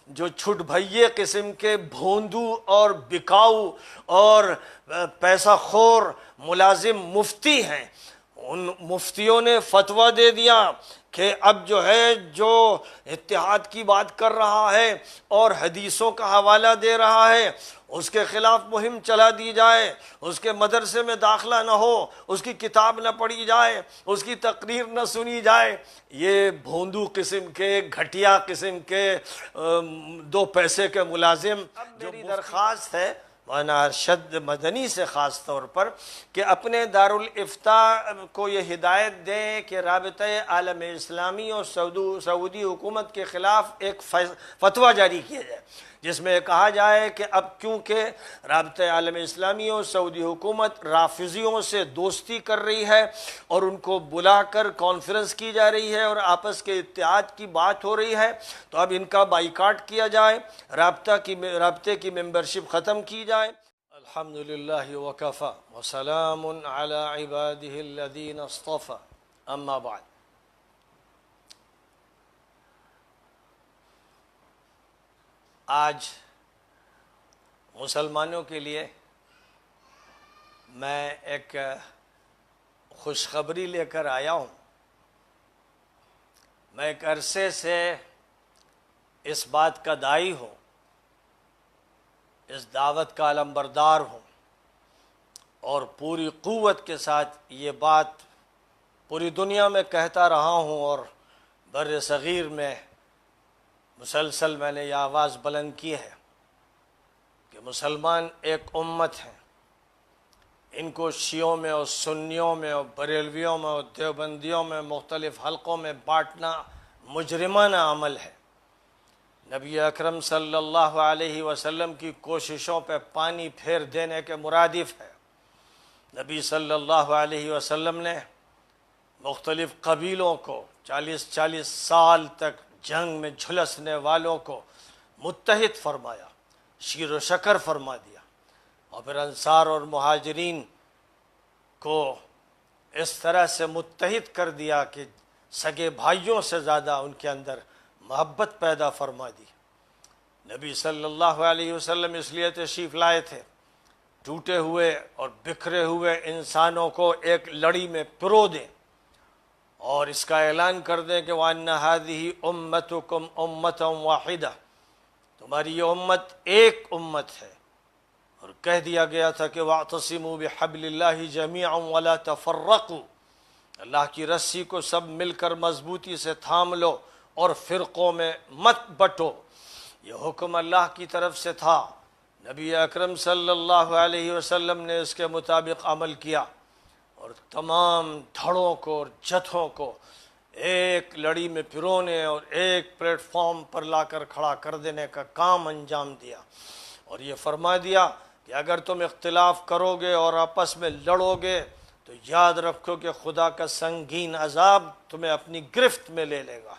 جو چھٹ بھئیے قسم کے بھوندو اور بکاؤ اور پیسہ خور ملازم مفتی ہیں، ان مفتیوں نے فتویٰ دے دیا کہ اب جو ہے جو اتحاد کی بات کر رہا ہے اور حدیثوں کا حوالہ دے رہا ہے اس کے خلاف مہم چلا دی جائے، اس کے مدرسے میں داخلہ نہ ہو، اس کی کتاب نہ پڑھی جائے، اس کی تقریر نہ سنی جائے۔ یہ بھوندو قسم کے گھٹیا قسم کے دو پیسے کے ملازم۔ اب میری درخواست ہے مولانا ارشد مدنی سے خاص طور پر کہ اپنے دارالافتاء کو یہ ہدایت دیں کہ رابطہ عالم اسلامی اور سعودی حکومت کے خلاف ایک فتویٰ جاری کیا جائے، جس میں کہا جائے کہ اب کیونکہ رابطہ عالم اسلامی اور سعودی حکومت رافضیوں سے دوستی کر رہی ہے اور ان کو بلا کر کانفرنس کی جا رہی ہے اور آپس کے اتحاد کی بات ہو رہی ہے، تو اب ان کا بائیکاٹ کیا جائے، رابطے کی ممبرشپ ختم کی جائے۔ الحمدللہ وکفی وسلام علی عبادہ الذین اصطفی، اما بعد۔ آج مسلمانوں کے لیے میں ایک خوشخبری لے کر آیا ہوں۔ میں ایک عرصے سے اس بات کا داعی ہوں، اس دعوت کا علمبردار ہوں، اور پوری قوت کے ساتھ یہ بات پوری دنیا میں کہتا رہا ہوں، اور بر صغیر میں مسلسل میں نے یہ آواز بلند کی ہے کہ مسلمان ایک امت ہیں، ان کو شیعوں میں اور سنیوں میں اور بریلویوں میں اور دیوبندیوں میں مختلف حلقوں میں بانٹنا مجرمانہ عمل ہے۔ نبی اکرم صلی اللہ علیہ وسلم کی کوششوں پہ پانی پھیر دینے کے مرادف ہے۔ نبی صلی اللہ علیہ وسلم نے مختلف قبیلوں کو 40 سال تک جنگ میں جھلسنے والوں کو متحد فرمایا، شیر و شکر فرما دیا، اور پھر انصار اور مہاجرین کو اس طرح سے متحد کر دیا کہ سگے بھائیوں سے زیادہ ان کے اندر محبت پیدا فرما دی۔ نبی صلی اللہ علیہ وسلم اس لیے تشریف لائے تھے ٹوٹے ہوئے اور بکھرے ہوئے انسانوں کو ایک لڑی میں پرو دیں اور اس کا اعلان کر دیں کہ وَأَنَّ هَذِهِ أُمَّتُكُمْ أُمَّةً وَاحِدَةً، تمہاری یہ امت ایک امت ہے۔ اور کہہ دیا گیا تھا کہ وَاعْتَصِمُوا بِحَبْلِ اللَّهِ جَمِيعًا وَلَا تَفَرَّقُوا، اللہ کی رسی کو سب مل کر مضبوطی سے تھام لو اور فرقوں میں مت بٹو۔ یہ حکم اللہ کی طرف سے تھا، نبی اکرم صلی اللہ علیہ وسلم نے اس کے مطابق عمل کیا اور تمام دھڑوں کو اور جتھوں کو ایک لڑی میں پرونے اور ایک پلیٹ فارم پر لا کر کھڑا کر دینے کا کام انجام دیا، اور یہ فرما دیا کہ اگر تم اختلاف کرو گے اور آپس میں لڑو گے تو یاد رکھو کہ خدا کا سنگین عذاب تمہیں اپنی گرفت میں لے لے گا۔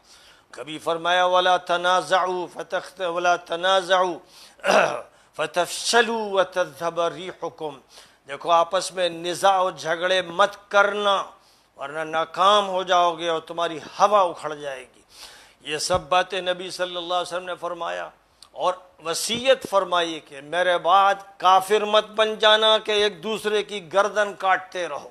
کبھی فرمایا وَلَا تَنَازَعُوا وَلَا تَنَازَعُوا فَتَفْشَلُوا وَتَذْهَبَ رِيحُكُمْ، دیکھو آپس میں نزاع و جھگڑے مت کرنا ورنہ ناکام ہو جاؤ گے اور تمہاری ہوا اکھڑ جائے گی۔ یہ سب باتیں نبی صلی اللہ علیہ وسلم نے فرمایا اور وصیت فرمائی کہ میرے بعد کافر مت بن جانا کہ ایک دوسرے کی گردن کاٹتے رہو۔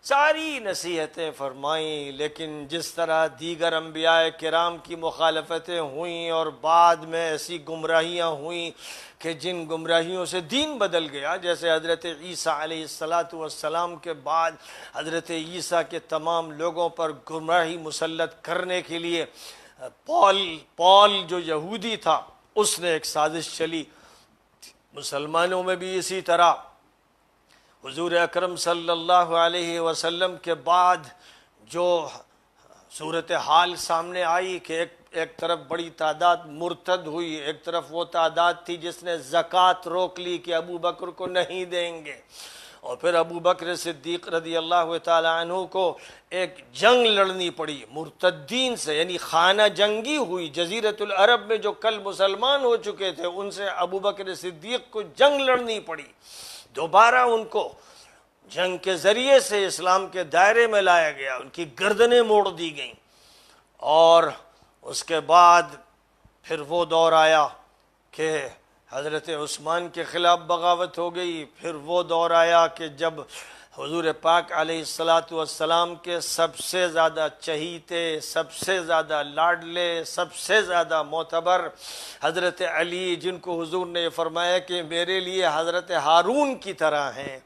ساری نصیحتیں فرمائیں، لیکن جس طرح دیگر انبیاء کرام کی مخالفتیں ہوئیں اور بعد میں ایسی گمراہیاں ہوئیں کہ جن گمراہیوں سے دین بدل گیا، جیسے حضرت عیسیٰ علیہ السلام کے بعد حضرت عیسیٰ کے تمام لوگوں پر گمراہی مسلط کرنے کے لیے پال جو یہودی تھا اس نے ایک سازش چلی، مسلمانوں میں بھی اسی طرح۔ حضور اکرم صلی اللہ علیہ وسلم کے بعد جو صورتحال سامنے آئی کہ ایک طرف بڑی تعداد مرتد ہوئی، ایک طرف وہ تعداد تھی جس نے زکوٰۃ روک لی کہ ابو بکر کو نہیں دیں گے، اور پھر ابو بکر صدیق رضی اللہ تعالی عنہ کو ایک جنگ لڑنی پڑی مرتدین سے، یعنی خانہ جنگی ہوئی۔ جزیرۃ العرب میں جو کل مسلمان ہو چکے تھے ان سے ابو بکر صدیق کو جنگ لڑنی پڑی، دوبارہ ان کو جنگ کے ذریعے سے اسلام کے دائرے میں لایا گیا، ان کی گردنیں موڑ دی گئیں، اور اس کے بعد پھر وہ دور آیا کہ حضرت عثمان کے خلاف بغاوت ہو گئی، پھر وہ دور آیا کہ جب حضور پاک علیہ الصلاۃ والسلام کے سب سے زیادہ چہیتے، سب سے زیادہ لاڈلے، سب سے زیادہ معتبر حضرت علی، جن کو حضور نے فرمایا کہ میرے لیے حضرت ہارون کی طرح ہیں،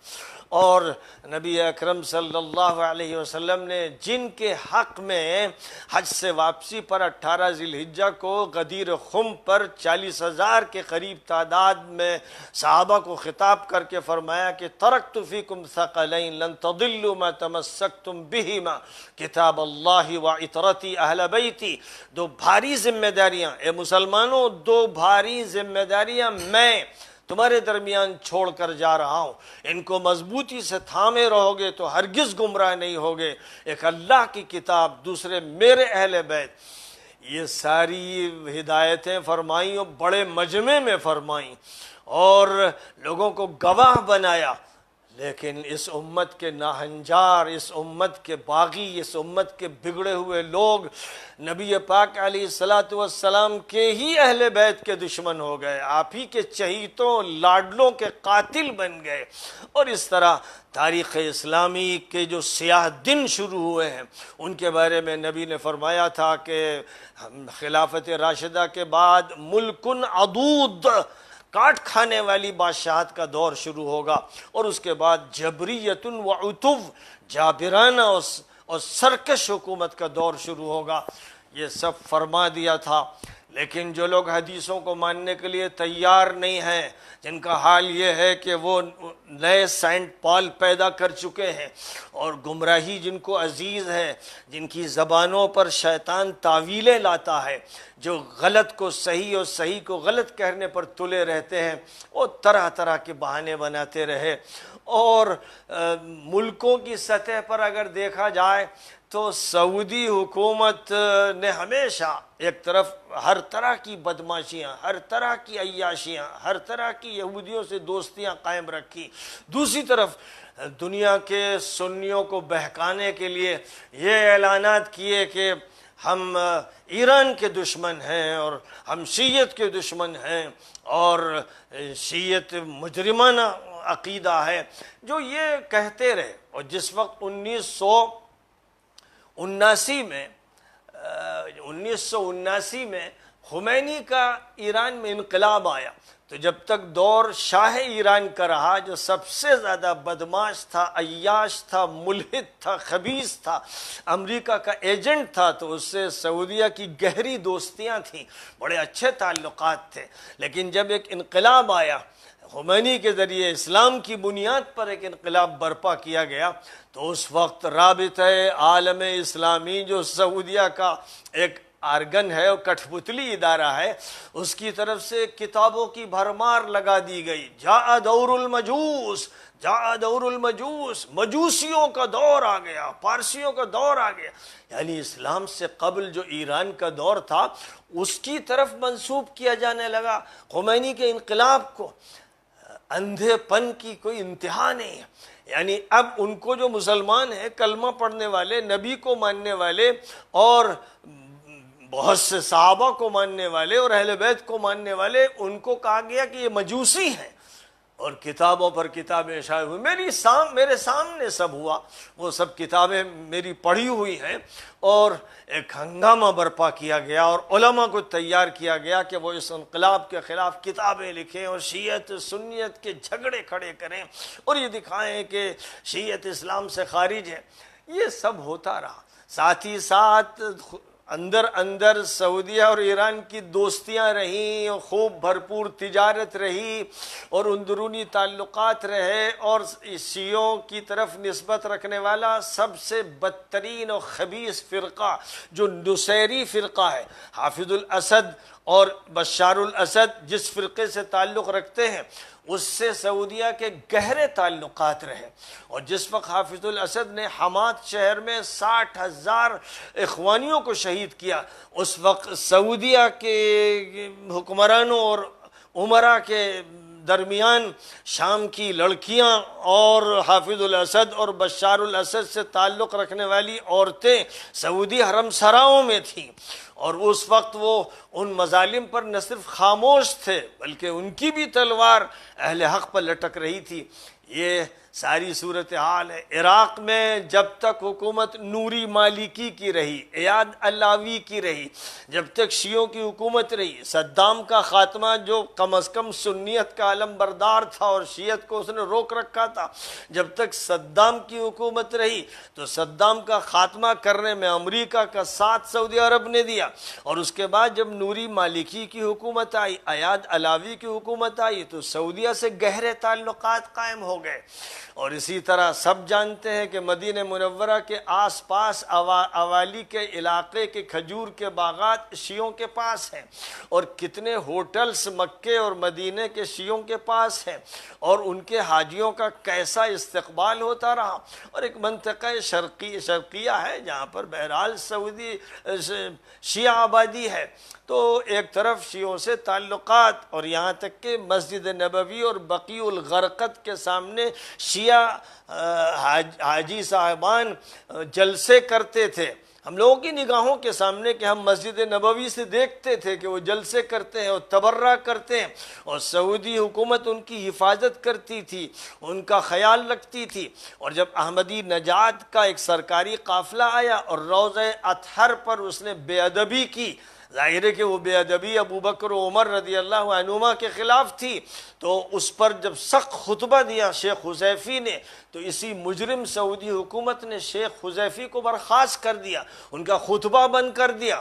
اور نبی اکرم صلی اللہ علیہ وسلم نے جن کے حق میں حج سے واپسی پر 18 ذی الحجہ کو غدیر خم پر 40,000 کے قریب تعداد میں صحابہ کو خطاب کر کے فرمایا کہ ترکت فیکم ثقلین لن تضلوا ما تمسکتم بہما کتاب اللہ و عطرتی اہل بیتی، دو بھاری ذمہ داریاں، اے مسلمانوں دو بھاری ذمہ داریاں میں تمہارے درمیان چھوڑ کر جا رہا ہوں، ان کو مضبوطی سے تھامے رہو گے تو ہرگز گمراہ نہیں ہوگے، ایک اللہ کی کتاب، دوسرے میرے اہل بیت۔ یہ ساری ہدایتیں فرمائیں اور بڑے مجمع میں فرمائیں اور لوگوں کو گواہ بنایا، لیکن اس امت کے ناہنجار، اس امت کے باغی، اس امت کے بگڑے ہوئے لوگ نبی پاک علیہ الصلاۃ والسلام کے ہی اہل بیت کے دشمن ہو گئے، آپ ہی کے چہیتوں لاڈلوں کے قاتل بن گئے، اور اس طرح تاریخ اسلامی کے جو سیاہ دن شروع ہوئے ہیں ان کے بارے میں نبی نے فرمایا تھا کہ خلافت راشدہ کے بعد ملکن عدود، کاٹ کھانے والی بادشاہت کا دور شروع ہوگا، اور اس کے بعد جبریت و عتو، جابرانہ اور سرکش حکومت کا دور شروع ہوگا۔ یہ سب فرما دیا تھا، لیکن جو لوگ حدیثوں کو ماننے کے لیے تیار نہیں ہیں، جن کا حال یہ ہے کہ وہ نئے سینٹ پال پیدا کر چکے ہیں اور گمراہی جن کو عزیز ہے، جن کی زبانوں پر شیطان تعویلیں لاتا ہے، جو غلط کو صحیح اور صحیح کو غلط کہنے پر تلے رہتے ہیں، وہ طرح طرح کے بہانے بناتے رہے۔ اور ملکوں کی سطح پر اگر دیکھا جائے تو سعودی حکومت نے ہمیشہ ایک طرف ہر طرح کی بدماشیاں، ہر طرح کی عیاشیاں، ہر طرح کی یہودیوں سے دوستیاں قائم رکھی، دوسری طرف دنیا کے سنیوں کو بہکانے کے لیے یہ اعلانات کیے کہ ہم ایران کے دشمن ہیں اور ہم شیعت کے دشمن ہیں، اور شیعت مجرمانہ عقیدہ ہے، جو یہ کہتے رہے۔ اور جس وقت 1979 میں خمینی کا ایران میں انقلاب آیا، تو جب تک دور شاہ ایران کا رہا، جو سب سے زیادہ بدماش تھا، عیاش تھا، ملحد تھا، خبیث تھا، امریکہ کا ایجنٹ تھا، تو اس سے سعودیہ کی گہری دوستیاں تھیں، بڑے اچھے تعلقات تھے۔ لیکن جب ایک انقلاب آیا، خمینی کے ذریعے اسلام کی بنیاد پر ایک انقلاب برپا کیا گیا، تو اس وقت رابطہ عالم اسلامی، جو سعودیہ کا ایک آرگن ہے اور کٹھ پتلی ادارہ ہے، اس کی طرف سے کتابوں کی بھرمار لگا دی گئی۔ جاء دور المجوس، جاء دور المجوس، مجوسیوں کا دور آ گیا، پارسیوں کا دور آ گیا، یعنی اسلام سے قبل جو ایران کا دور تھا اس کی طرف منسوب کیا جانے لگا۔ خمینی کے انقلاب کو اندھے پن کی کوئی انتہا نہیں ہے، یعنی اب ان کو جو مسلمان ہیں، کلمہ پڑھنے والے، نبی کو ماننے والے اور بہت سے صحابہ کو ماننے والے اور اہل بیت کو ماننے والے، ان کو کہا گیا کہ یہ مجوسی ہیں، اور کتابوں پر کتابیں شائع ہوئی۔ میرے سامنے سب ہوا، وہ سب کتابیں میری پڑھی ہوئی ہیں، اور ایک ہنگامہ برپا کیا گیا اور علماء کو تیار کیا گیا کہ وہ اس انقلاب کے خلاف کتابیں لکھیں اور شیعت سنیت کے جھگڑے کھڑے کریں اور یہ دکھائیں کہ شیعت اسلام سے خارج ہے۔ یہ سب ہوتا رہا، ساتھ ہی ساتھ اندر سعودیہ اور ایران کی دوستیاں رہیں اور خوب بھرپور تجارت رہی اور اندرونی تعلقات رہے، اور شیعوں کی طرف نسبت رکھنے والا سب سے بدترین اور خبیث فرقہ جو نصیری فرقہ ہے، حافظ الاسد اور بشار الاسد جس فرقے سے تعلق رکھتے ہیں، اس سے سعودیہ کے گہرے تعلقات رہے۔ اور جس وقت حافظ الاسد نے حماد شہر میں 60,000 اخوانیوں کو شہید کیا، اس وقت سعودیہ کے حکمرانوں اور عمرا کے درمیان شام کی لڑکیاں اور حافظ الاسد اور بشار الاسد سے تعلق رکھنے والی عورتیں سعودی حرم سراؤں میں تھیں، اور اس وقت وہ ان مظالم پر نہ صرف خاموش تھے بلکہ ان کی بھی تلوار اہل حق پر لٹک رہی تھی۔ یہ ساری صورتحال ہے۔ عراق میں جب تک حکومت نوری مالکی کی رہی، ایاد علاوی کی رہی، جب تک شیعوں کی حکومت رہی، صدام کا خاتمہ جو کم از کم سنیت کا علم بردار تھا اور شیعت کو اس نے روک رکھا تھا، جب تک صدام کی حکومت رہی تو صدام کا خاتمہ کرنے میں امریکہ کا ساتھ سعودی عرب نے دیا، اور اس کے بعد جب نوری مالکی کی حکومت آئی، ایاد علاوی کی حکومت آئی، تو سعودیہ سے گہرے تعلقات قائم ہو گئے۔ اور اسی طرح سب جانتے ہیں کہ مدینہ منورہ کے آس پاس اوالی کے علاقے کے کھجور کے باغات شیعوں کے پاس ہیں، اور کتنے ہوٹلز مکے اور مدینہ کے شیعوں کے پاس ہیں، اور ان کے حاجیوں کا کیسا استقبال ہوتا رہا۔ اور ایک منطقہ شرقیہ ہے جہاں پر بہرحال سعودی شیعہ آبادی ہے، تو ایک طرف شیعوں سے تعلقات، اور یہاں تک کہ مسجد نبوی اور بقیع الغرقد کے سامنے شیعہ حاجی صاحبان جلسے کرتے تھے، ہم لوگوں کی نگاہوں کے سامنے کہ ہم مسجد نبوی سے دیکھتے تھے کہ وہ جلسے کرتے ہیں اور تبرہ کرتے ہیں، اور سعودی حکومت ان کی حفاظت کرتی تھی، ان کا خیال رکھتی تھی۔ اور جب احمدی نژاد کا ایک سرکاری قافلہ آیا اور روضہ اطہر پر اس نے بے ادبی کی، ظاہر ہے کہ وہ بے ادبی ابو بکر و عمر رضی اللہ عنہما کے خلاف تھی، تو اس پر جب سخت خطبہ دیا شیخ حذیفی نے، تو اسی مجرم سعودی حکومت نے شیخ حذیفی کو برخاست کر دیا، ان کا خطبہ بند کر دیا۔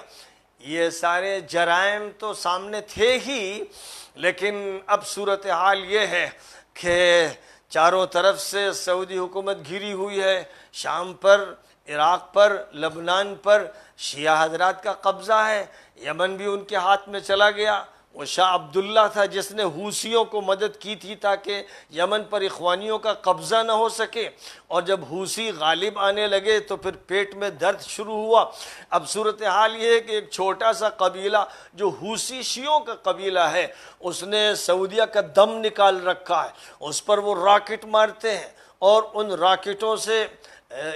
یہ سارے جرائم تو سامنے تھے ہی، لیکن اب صورتحال یہ ہے کہ چاروں طرف سے سعودی حکومت گھری ہوئی ہے، شام پر، عراق پر، لبنان پر شیعہ حضرات کا قبضہ ہے، یمن بھی ان کے ہاتھ میں چلا گیا۔ وہ شاہ عبداللہ تھا جس نے حوثیوں کو مدد کی تھی تاکہ یمن پر اخوانیوں کا قبضہ نہ ہو سکے، اور جب حوثی غالب آنے لگے تو پھر پیٹ میں درد شروع ہوا۔ اب صورتحال یہ ہے کہ ایک چھوٹا سا قبیلہ جو حوثی شیعوں کا قبیلہ ہے، اس نے سعودیہ کا دم نکال رکھا ہے، اس پر وہ راکٹ مارتے ہیں، اور ان راکٹوں سے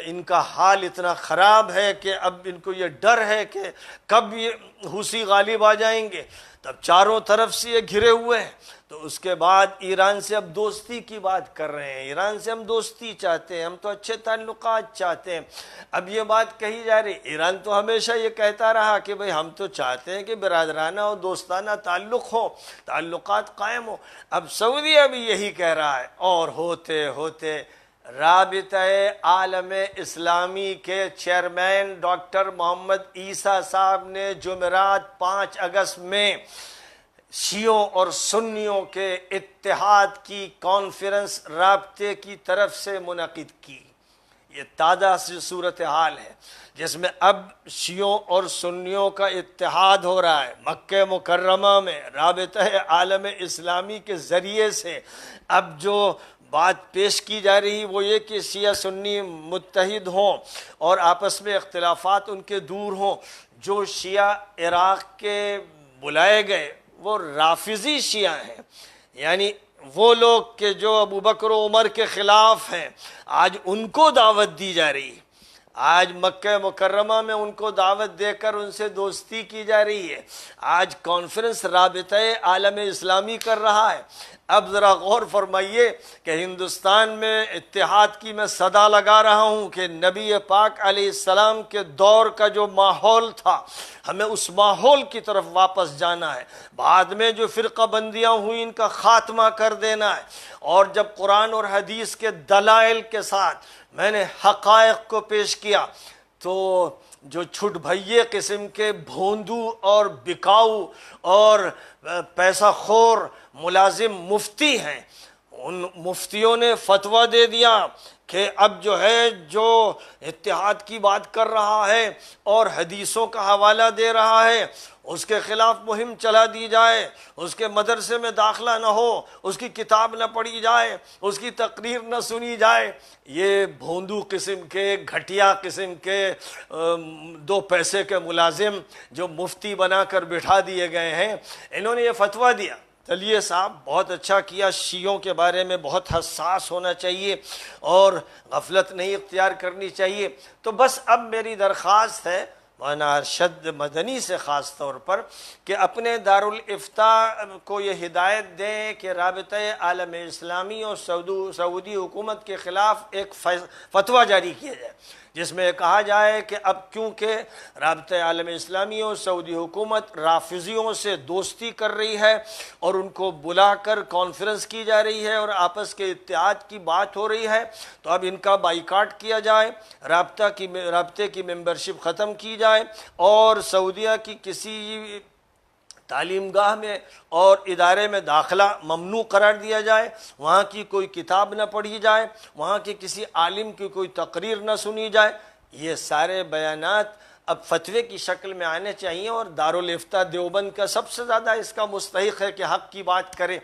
ان کا حال اتنا خراب ہے کہ اب ان کو یہ ڈر ہے کہ کب یہ حوثی غالب آ جائیں گے۔ تب چاروں طرف سے یہ گھرے ہوئے ہیں، تو اس کے بعد ایران سے اب دوستی کی بات کر رہے ہیں، ایران سے ہم دوستی چاہتے ہیں، ہم تو اچھے تعلقات چاہتے ہیں۔ اب یہ بات کہی جا رہی، ایران تو ہمیشہ یہ کہتا رہا کہ بھئی ہم تو چاہتے ہیں کہ برادرانہ اور دوستانہ تعلق ہو، تعلقات قائم ہو۔ اب سعودیہ بھی یہی کہہ رہا ہے، اور ہوتے ہوتے رابطہ عالم اسلامی کے چیئرمین ڈاکٹر محمد عیسیٰ صاحب نے جمعرات 5 اگست میں شیعوں اور سنیوں کے اتحاد کی کانفرنس رابطے کی طرف سے منعقد کی۔ یہ تازہ سی صورتحال ہے جس میں اب شیعوں اور سنیوں کا اتحاد ہو رہا ہے۔ مکہ مکرمہ میں رابطہ عالم اسلامی کے ذریعے سے اب جو بات پیش کی جا رہی وہ یہ کہ شیعہ سنی متحد ہوں اور آپس میں اختلافات ان کے دور ہوں۔ جو شیعہ عراق کے بلائے گئے وہ رافضی شیعہ ہیں، یعنی وہ لوگ کہ جو ابو بکر و عمر کے خلاف ہیں، آج ان کو دعوت دی جا رہی ہے۔ آج مکہ مکرمہ میں ان کو دعوت دے کر ان سے دوستی کی جا رہی ہے۔ آج کانفرنس رابطہ عالم اسلامی کر رہا ہے۔ اب ذرا غور فرمائیے کہ ہندوستان میں اتحاد کی میں صدا لگا رہا ہوں کہ نبی پاک علیہ السلام کے دور کا جو ماحول تھا، ہمیں اس ماحول کی طرف واپس جانا ہے۔ بعد میں جو فرقہ بندیاں ہوئیں ان کا خاتمہ کر دینا ہے، اور جب قرآن اور حدیث کے دلائل کے ساتھ میں نے حقائق کو پیش کیا تو جو چھٹ بھئیے قسم کے بھوندو اور بکاؤ اور پیسہ خور ملازم مفتی ہیں، ان مفتیوں نے فتویٰ دے دیا کہ اب جو ہے جو اتحاد کی بات کر رہا ہے اور حدیثوں کا حوالہ دے رہا ہے اس کے خلاف مہم چلا دی جائے، اس کے مدرسے میں داخلہ نہ ہو، اس کی کتاب نہ پڑھی جائے، اس کی تقریر نہ سنی جائے۔ یہ بھوندو قسم کے، گھٹیا قسم کے 2 پیسے کے ملازم جو مفتی بنا کر بٹھا دیے گئے ہیں، انہوں نے یہ فتویٰ دیا۔ چلیے صاحب بہت اچھا کیا، شیعوں کے بارے میں بہت حساس ہونا چاہیے اور غفلت نہیں اختیار کرنی چاہیے۔ تو بس اب میری درخواست ہے مولانا ارشد مدنی سے خاص طور پر کہ اپنے دارالافتاء کو یہ ہدایت دیں کہ رابطۂ عالم اسلامی اور سعودی حکومت کے خلاف ایک فتویٰ جاری کیا جائے، جس میں کہا جائے کہ اب کیونکہ رابطۂ عالم اسلامی اور سعودی حکومت رافضیوں سے دوستی کر رہی ہے اور ان کو بلا کر کانفرنس کی جا رہی ہے اور آپس کے اتحاد کی بات ہو رہی ہے، تو اب ان کا بائیکاٹ کیا جائے، رابطے کی ممبرشپ ختم کی جائے اور سعودیہ کی کسی تعلیم گاہ میں اور ادارے میں داخلہ ممنوع قرار دیا جائے، وہاں کی کوئی کتاب نہ پڑھی جائے، وہاں کے کسی عالم کی کوئی تقریر نہ سنی جائے۔ یہ سارے بیانات اب فتوے کی شکل میں آنے چاہیے، اور دارالافتاء دیوبند کا سب سے زیادہ اس کا مستحق ہے کہ حق کی بات کرے،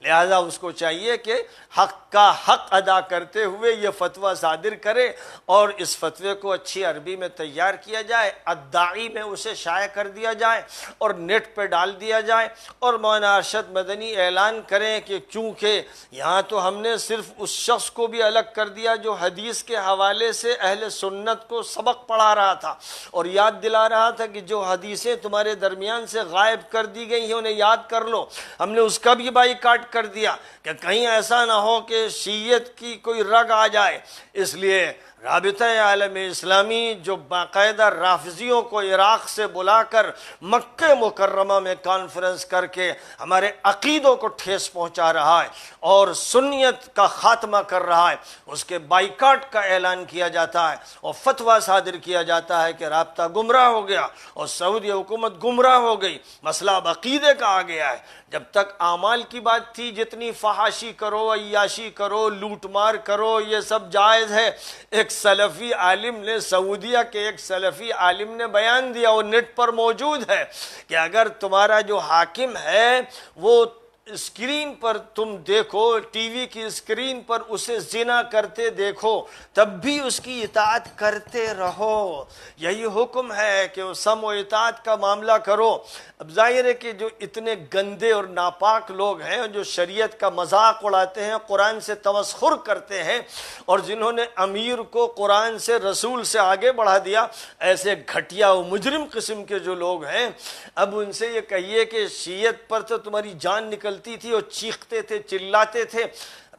لہذا اس کو چاہیے کہ حق کا حق ادا کرتے ہوئے یہ فتویٰ صادر کرے اور اس فتوے کو اچھی عربی میں تیار کیا جائے، الداعی میں اسے شائع کر دیا جائے اور نیٹ پہ ڈال دیا جائے، اور مولانا ارشد مدنی اعلان کریں کہ چونکہ یہاں تو ہم نے صرف اس شخص کو بھی الگ کر دیا جو حدیث کے حوالے سے اہل سنت کو سبق پڑھا رہا تھا اور یاد دلا رہا تھا کہ جو حدیثیں تمہارے درمیان سے غائب کر دی گئی ہیں انہیں یاد کر لو، ہم نے اس کا بھی بائیکاٹ کر دیا کہ کہیں ایسا نہ ہو کہ شیعیت کی کوئی رگ آ جائے۔ اس لیے رابطۂ عالم اسلامی جو باقاعدہ رافضیوں کو عراق سے بلا کر مکہ مکرمہ میں کانفرنس کر کے ہمارے عقیدوں کو ٹھیس پہنچا رہا ہے اور سنیت کا خاتمہ کر رہا ہے، اس کے بائیکاٹ کا اعلان کیا جاتا ہے اور فتویٰ صادر کیا جاتا ہے کہ رابطہ گمراہ ہو گیا اور سعودی حکومت گمراہ ہو گئی، مسئلہ اب عقیدے کا آ گیا ہے۔ جب تک اعمال کی بات تھی، جتنی فحاشی کرو، عیاشی کرو، لوٹ مار کرو، یہ سب جائز ہے۔ ایک سلفی عالم نے، سعودیہ کے ایک سلفی عالم نے بیان دیا، وہ نیٹ پر موجود ہے، کہ اگر تمہارا جو حاکم ہے وہ اسکرین پر تم دیکھو، ٹی وی کی اسکرین پر اسے زنا کرتے دیکھو، تب بھی اس کی اطاعت کرتے رہو، یہی حکم ہے کہ وہ سم و اطاعت کا معاملہ کرو۔ اب ظاہر ہے کہ جو اتنے گندے اور ناپاک لوگ ہیں جو شریعت کا مذاق اڑاتے ہیں، قرآن سے تمسخر کرتے ہیں، اور جنہوں نے امیر کو قرآن سے، رسول سے آگے بڑھا دیا، ایسے گھٹیا و مجرم قسم کے جو لوگ ہیں، اب ان سے یہ کہیے کہ شیعت پر تو تمہاری جان نکلتی تھی اور چیختے تھے، چلاتے تھے،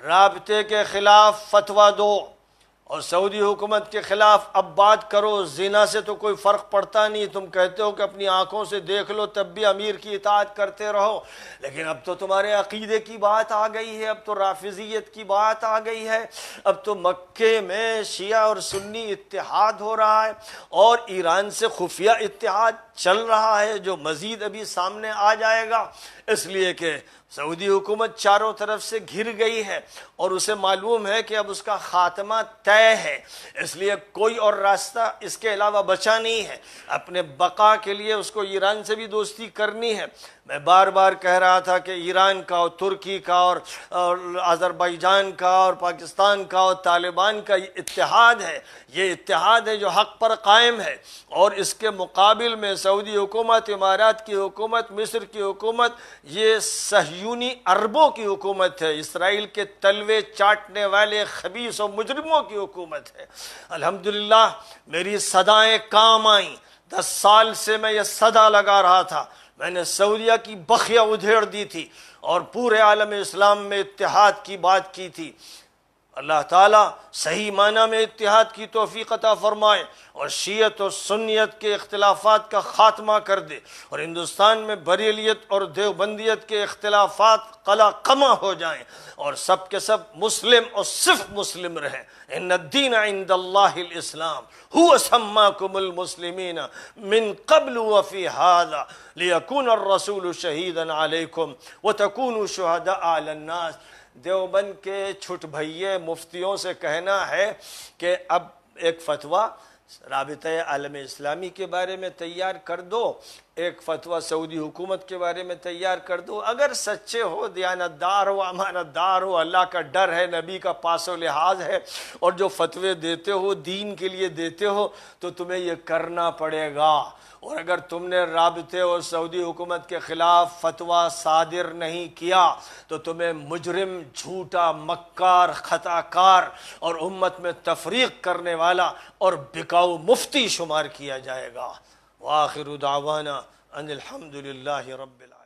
رابطے کے خلاف فتویٰ دو اور سعودی حکومت کے خلاف اب بات کرو۔ زنا سے تو کوئی فرق پڑتا نہیں، تم کہتے ہو کہ اپنی آنکھوں سے دیکھ لو تب بھی امیر کی اطاعت کرتے رہو، لیکن اب تو تمہارے عقیدے کی بات آ گئی ہے، اب تو رافضیت کی بات آ گئی ہے، اب تو مکے میں شیعہ اور سنی اتحاد ہو رہا ہے اور ایران سے خفیہ اتحاد چل رہا ہے جو مزید ابھی سامنے آ جائے گا، اس لیے کہ سعودی حکومت چاروں طرف سے گھر گئی ہے اور اسے معلوم ہے کہ اب اس کا خاتمہ طے ہے، اس لیے کوئی اور راستہ اس کے علاوہ بچا نہیں ہے، اپنے بقا کے لیے اس کو ایران سے بھی دوستی کرنی ہے۔ میں بار بار کہہ رہا تھا کہ ایران کا اور ترکی کا اور آذربائیجان کا اور پاکستان کا اور طالبان کا یہ اتحاد ہے، یہ اتحاد ہے جو حق پر قائم ہے، اور اس کے مقابل میں سعودی حکومت، امارات کی حکومت، مصر کی حکومت، یہ صہیونی عربوں کی حکومت ہے، اسرائیل کے تلوے چاٹنے والے خبیث اور مجرموں کی حکومت ہے۔ الحمدللہ میری صدائیں کام آئیں، 10 سال سے میں یہ صدا لگا رہا تھا، میں نے سعودیہ کی بخیہ ادھیڑ دی تھی اور پورے عالم اسلام میں اتحاد کی بات کی تھی۔ اللہ تعالیٰ صحیح معنی میں اتحاد کی توفیق عطا فرمائے اور شیعت اور سنیت کے اختلافات کا خاتمہ کر دے اور ہندوستان میں بریلیت اور دیوبندیت کے اختلافات قلع قمع ہو جائیں اور سب کے سب مسلم اور صرف مسلم رہیں۔ ان الدین عند اللہ الاسلام هو سماکم المسلمین من قبل وفی هذا لیکون الرسول شہیدا علیکم وتکونوا شہداء علی الناس۔ دیوبند کے چھٹ بھئیے مفتیوں سے کہنا ہے کہ اب ایک فتویٰ رابطۂ عالم اسلامی کے بارے میں تیار کر دو ایک فتویٰ سعودی حکومت کے بارے میں تیار کر دو، اگر سچے ہو، دیانتدار ہو، امانتدار ہو، اللہ کا ڈر ہے، نبی کا پاس و لحاظ ہے، اور جو فتوے دیتے ہو دین کے لیے دیتے ہو تو تمہیں یہ کرنا پڑے گا۔ اور اگر تم نے رابطے اور سعودی حکومت کے خلاف فتویٰ صادر نہیں کیا تو تمہیں مجرم، جھوٹا، مکار، خطا کار اور امت میں تفریق کرنے والا اور بکاؤ مفتی شمار کیا جائے گا۔ وآخر دعوانا ان الحمد للہ رب العالمین۔